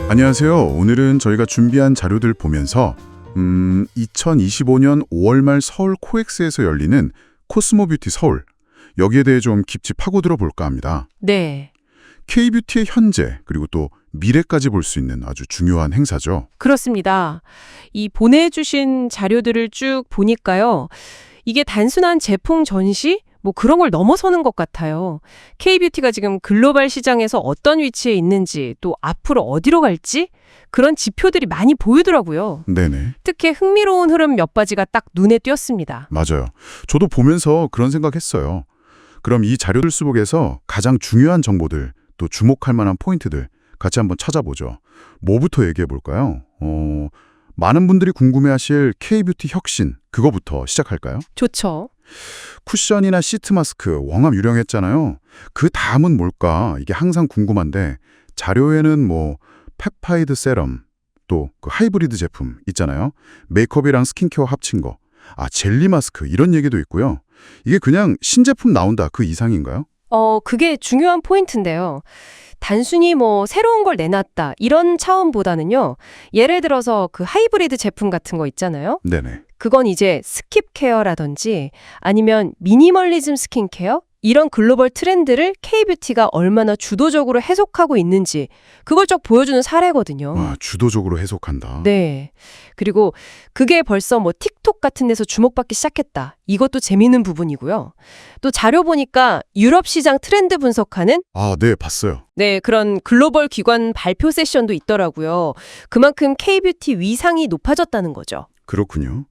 안녕하세요. 오늘은 저희가 준비한 자료들 보면서 2025년 5월 말 서울 코엑스에서 열리는 코스모뷰티 서울, 여기에 대해 좀 깊이 파고들어 볼까 합니다. 네, K뷰티의 현재 그리고 또 미래까지 볼 수 있는 아주 중요한 행사죠. 그렇습니다. 이 보내주신 자료들을 쭉 보니까요. 이게 단순한 제품 전시? 뭐 그런 걸 넘어서는 것 같아요. K뷰티가 지금 글로벌 시장에서 어떤 위치에 있는지, 또 앞으로 어디로 갈지? 그런 지표들이 많이 보이더라고요. 네네, 특히 흥미로운 흐름 몇 가지가 딱 눈에 띄었습니다. 맞아요. 저도 보면서 그런 생각했어요. 그럼 이 자료들 속에서 가장 중요한 정보들, 또 주목할 만한 포인트들 같이 한번 찾아보죠. 뭐부터 얘기해 볼까요? 많은 분들이 궁금해하실 K뷰티 혁신, 그거부터 시작할까요? 좋죠. 쿠션이나 시트 마스크 워낙 유명했잖아요. 그 다음은 뭘까? 이게 항상 궁금한데 자료에는 뭐 펩타이드 세럼, 또 그 하이브리드 제품 있잖아요. 메이크업이랑 스킨케어 합친 거. 젤리 마스크 이런 얘기도 있고요. 이게 그냥 신제품 나온다 그 이상인가요? 그게 중요한 포인트인데요. 단순히 뭐 새로운 걸 내놨다 이런 차원보다는요. 예를 들어서 그 하이브리드 제품 같은 거 있잖아요. 네네. 그건 이제 스킵 케어라든지 아니면 미니멀리즘 스킨케어 이런 글로벌 트렌드를 K뷰티가 얼마나 주도적으로 해석하고 있는지 그걸 쭉 보여주는 사례거든요. 주도적으로 해석한다. 네. 그리고 그게 벌써 뭐 틱톡 같은 데서 주목받기 시작했다. 이것도 재미있는 부분이고요. 또 자료 보니까 유럽 시장 트렌드 분석하는 네, 봤어요. 네, 그런 글로벌 기관 발표 세션도 있더라고요. 그만큼 K뷰티 위상이 높아졌다는 거죠. 그렇군요.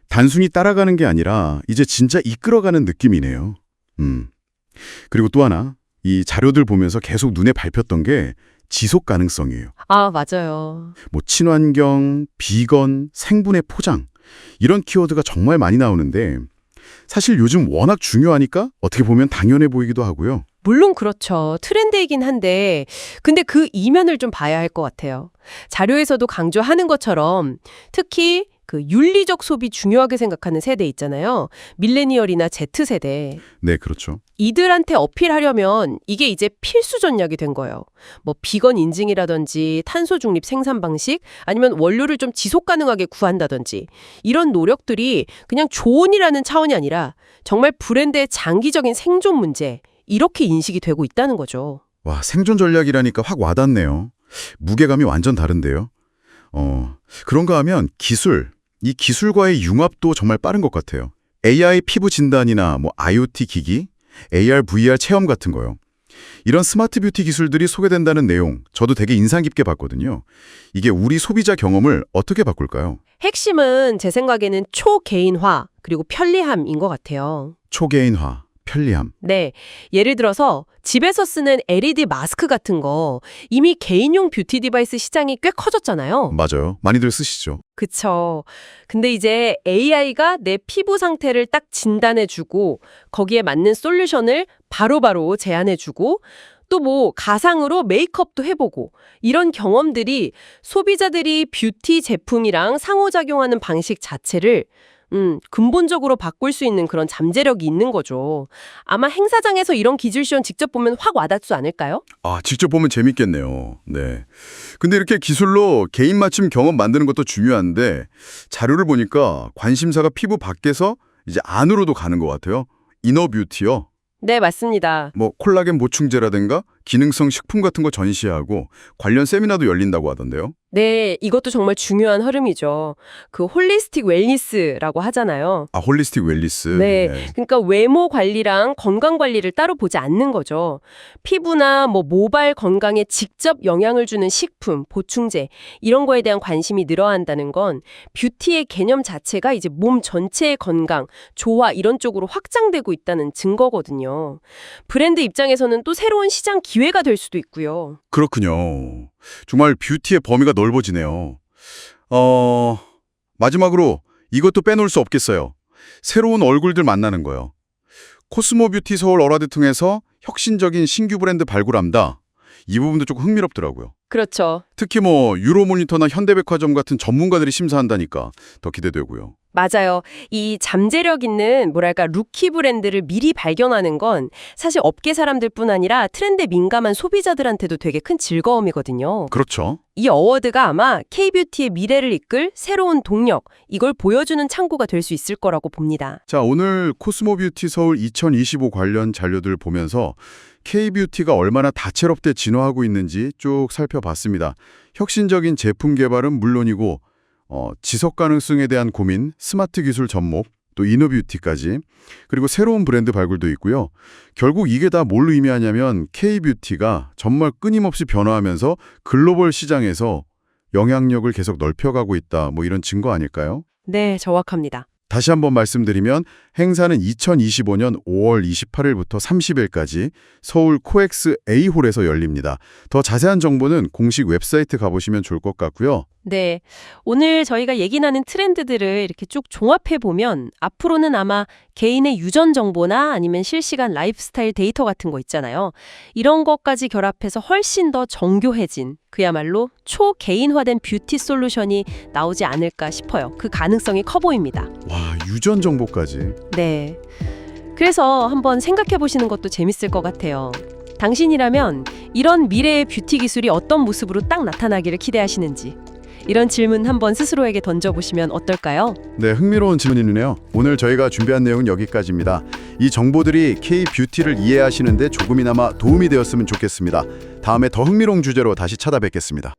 단순히 따라가는 게 아니라 이제 진짜 이끌어가는 느낌이네요. 그리고 또 하나, 이 자료들 보면서 계속 눈에 밟혔던 게 지속 가능성이에요. 맞아요. 뭐 친환경, 비건, 생분해 포장 이런 키워드가 정말 많이 나오는데 사실 요즘 워낙 중요하니까 어떻게 보면 당연해 보이기도 하고요. 물론 그렇죠. 트렌드이긴 한데 근데 그 이면을 좀 봐야 할 것 같아요. 자료에서도 강조하는 것처럼 특히 그 윤리적 소비 중요하게 생각하는 세대 있잖아요. 밀레니얼이나 Z세대. 네, 그렇죠. 이들한테 어필하려면 이게 이제 필수 전략이 된 거예요. 뭐 비건 인증이라든지 탄소 중립 생산 방식 아니면 원료를 좀 지속 가능하게 구한다든지 이런 노력들이 그냥 조언이라는 차원이 아니라 정말 브랜드의 장기적인 생존 문제 이렇게 인식이 되고 있다는 거죠. 와, 생존 전략이라니까 확 와닿네요. 무게감이 완전 다른데요. 그런가 하면 이 기술과의 융합도 정말 빠른 것 같아요. AI 피부 진단이나 뭐 IoT 기기, AR, VR 체험 같은 거요. 이런 스마트 뷰티 기술들이 소개된다는 내용, 저도 되게 인상 깊게 봤거든요. 이게 우리 소비자 경험을 어떻게 바꿀까요? 핵심은 제 생각에는 초개인화 그리고 편리함인 것 같아요. 초개인화, 편리함. 네, 예를 들어서 집에서 쓰는 LED 마스크 같은 거 이미 개인용 뷰티 디바이스 시장이 꽤 커졌잖아요. 맞아요. 많이들 쓰시죠. 그쵸. 근데 이제 AI가 내 피부 상태를 딱 진단해주고 거기에 맞는 솔루션을 바로바로 제안해주고 또 뭐 가상으로 메이크업도 해보고 이런 경험들이 소비자들이 뷰티 제품이랑 상호작용하는 방식 자체를 근본적으로 바꿀 수 있는 그런 잠재력이 있는 거죠. 아마 행사장에서 이런 기술 시연 직접 보면 확 와닿지 않을까요? 직접 보면 재밌겠네요. 네. 근데 이렇게 기술로 개인 맞춤 경험 만드는 것도 중요한데 자료를 보니까 관심사가 피부 밖에서 이제 안으로도 가는 것 같아요. 이너 뷰티요. 네, 맞습니다. 뭐 콜라겐 보충제라든가 기능성 식품 같은 거 전시하고 관련 세미나도 열린다고 하던데요. 네, 이것도 정말 중요한 흐름이죠. 그 홀리스틱 웰니스라고 하잖아요. 홀리스틱 웰니스. 네, 그러니까 외모 관리랑 건강 관리를 따로 보지 않는 거죠. 피부나 뭐 모발 건강에 직접 영향을 주는 식품, 보충제 이런 거에 대한 관심이 늘어난다는 건 뷰티의 개념 자체가 이제 몸 전체의 건강, 조화 이런 쪽으로 확장되고 있다는 증거거든요. 브랜드 입장에서는 또 새로운 시장 기회가 될 수도 있고요. 그렇군요. 정말 뷰티의 범위가 넓어지네요. 마지막으로 이것도 빼놓을 수 없겠어요. 새로운 얼굴들 만나는 거요. 코스모뷰티 서울 어라드 통해서 혁신적인 신규 브랜드 발굴한다. 이 부분도 조금 흥미롭더라고요. 그렇죠. 특히 뭐 유로모니터나 현대백화점 같은 전문가들이 심사한다니까 더 기대되고요. 맞아요. 이 잠재력 있는 뭐랄까 루키 브랜드를 미리 발견하는 건 사실 업계 사람들뿐 아니라 트렌드에 민감한 소비자들한테도 되게 큰 즐거움이거든요. 그렇죠. 이 어워드가 아마 K뷰티의 미래를 이끌 새로운 동력, 이걸 보여주는 창구가 될 수 있을 거라고 봅니다. 자, 오늘 코스모뷰티 서울 2025 관련 자료들 보면서 K뷰티가 얼마나 다채롭게 진화하고 있는지 쭉 살펴봤습니다. 혁신적인 제품 개발은 물론이고 지속 가능성에 대한 고민, 스마트 기술 접목, 또 이너뷰티까지, 그리고 새로운 브랜드 발굴도 있고요. 결국 이게 다 뭘 의미하냐면 K뷰티가 정말 끊임없이 변화하면서 글로벌 시장에서 영향력을 계속 넓혀가고 있다, 뭐 이런 증거 아닐까요? 네, 정확합니다. 다시 한번 말씀드리면 행사는 2025년 5월 28일부터 30일까지 서울 코엑스 A홀에서 열립니다. 더 자세한 정보는 공식 웹사이트 가보시면 좋을 것 같고요. 네, 오늘 저희가 얘기 나눈 트렌드들을 이렇게 쭉 종합해보면 앞으로는 아마 개인의 유전 정보나 아니면 실시간 라이프스타일 데이터 같은 거 있잖아요. 이런 것까지 결합해서 훨씬 더 정교해진 그야말로 초개인화된 뷰티 솔루션이 나오지 않을까 싶어요. 그 가능성이 커 보입니다. 와, 유전 정보까지. 네, 그래서 한번 생각해보시는 것도 재밌을 것 같아요. 당신이라면 이런 미래의 뷰티 기술이 어떤 모습으로 딱 나타나기를 기대하시는지 이런 질문 한번 스스로에게 던져보시면 어떨까요? 네, 흥미로운 질문이네요. 오늘 저희가 준비한 내용은 여기까지입니다. 이 정보들이 K뷰티를 이해하시는데 조금이나마 도움이 되었으면 좋겠습니다. 다음에 더 흥미로운 주제로 다시 찾아뵙겠습니다.